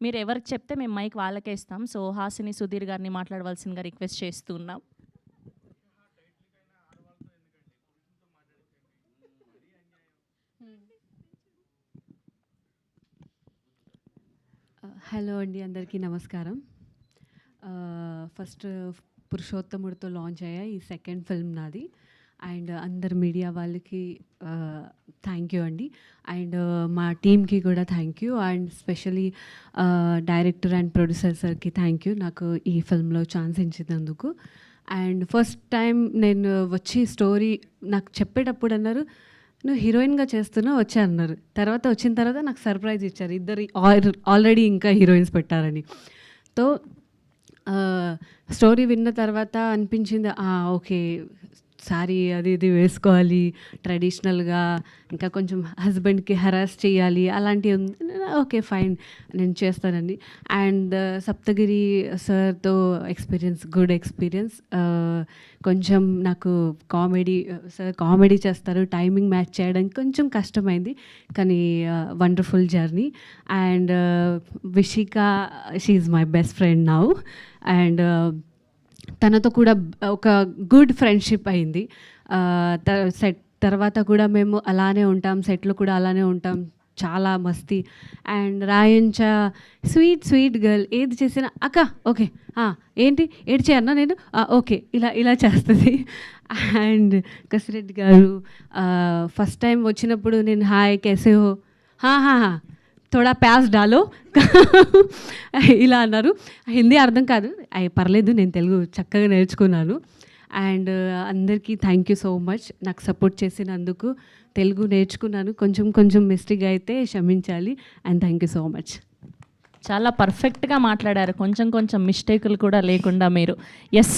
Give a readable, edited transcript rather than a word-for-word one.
మీరు ఎవరికి చెప్తే మేము మైక్ వాళ్ళకే ఇస్తాం. సో హాసిని, సుధీర్ గారిని మాట్లాడవలసిందిగా రిక్వెస్ట్ చేస్తూ ఉన్నాం. హలో అండి, అందరికీ నమస్కారం. ఫస్ట్ పురుషోత్తముడితో లాంచ్ అయ్యా ఈ సెకండ్ ఫిల్మ్ నాది. అండ్ అందరు మీడియా వాళ్ళకి థ్యాంక్ యూ అండి. అండ్ మా టీమ్కి కూడా thank you. And specially director and producer సార్కి థ్యాంక్ యూ, నాకు ఈ ఫిల్మ్లో ఛాన్స్ ఇచ్చినందుకు. అండ్ ఫస్ట్ టైం నేను వచ్చి స్టోరీ నాకు చెప్పేటప్పుడు అన్నారు, నువ్వు హీరోయిన్గా చేస్తున్నా వచ్చా అన్నారు. వచ్చిన తర్వాత నాకు సర్ప్రైజ్ ఇచ్చారు, ఇద్దరు ఆల్రెడీ ఇంకా హీరోయిన్స్ పెట్టారని. తో స్టోరీ విన్న తర్వాత అనిపించింది, ఓకే సారీ అది ఇది వేసుకోవాలి ట్రెడిషనల్గా, ఇంకా కొంచెం హస్బెండ్కి హెరాస్ చేయాలి అలాంటివి ఉంది. ఓకే ఫైన్, నేను చేస్తానండి. అండ్ సప్తగిరి సార్తో గుడ్ ఎక్స్పీరియన్స్. కొంచెం నాకు సార్ కామెడీ చేస్తారు, టైమింగ్ మ్యాచ్ చేయడానికి కొంచెం కష్టమైంది, కానీ wonderful journey. And Vishika, she is my best friend now. And తనతో కూడా ఒక గుడ్ ఫ్రెండ్షిప్ అయింది. సెట్ తర్వాత కూడా మేము అలానే ఉంటాం, సెట్లో కూడా అలానే ఉంటాం, చాలా మస్తీ. అండ్ రాయంచ స్వీట్ గర్ల్, ఏది చేసినా అక్క ఓకే ఏంటి ఏది చేయన్నా నేను ఓకే ఇలా చేస్తుంది. అండ్ కసిరెడ్డి గారు ఫస్ట్ టైం వచ్చినప్పుడు నేను హాయ్ కేసే హో, థోడా ప్యాస్ డాలో ఇలా అన్నారు. హిందీ అర్థం కాదు, పర్లేదు, నేను తెలుగు చక్కగా నేర్చుకున్నాను. అండ్ అందరికీ థ్యాంక్ యూ సో మచ్, నాకు సపోర్ట్ చేసినందుకు. తెలుగు నేర్చుకున్నాను, కొంచెం మిస్టేక్ అయితే క్షమించాలి. And thank you so much. చాలా పర్ఫెక్ట్గా మాట్లాడారు, కొంచెం మిస్టేకులు కూడా లేకుండా మీరు. ఎస్.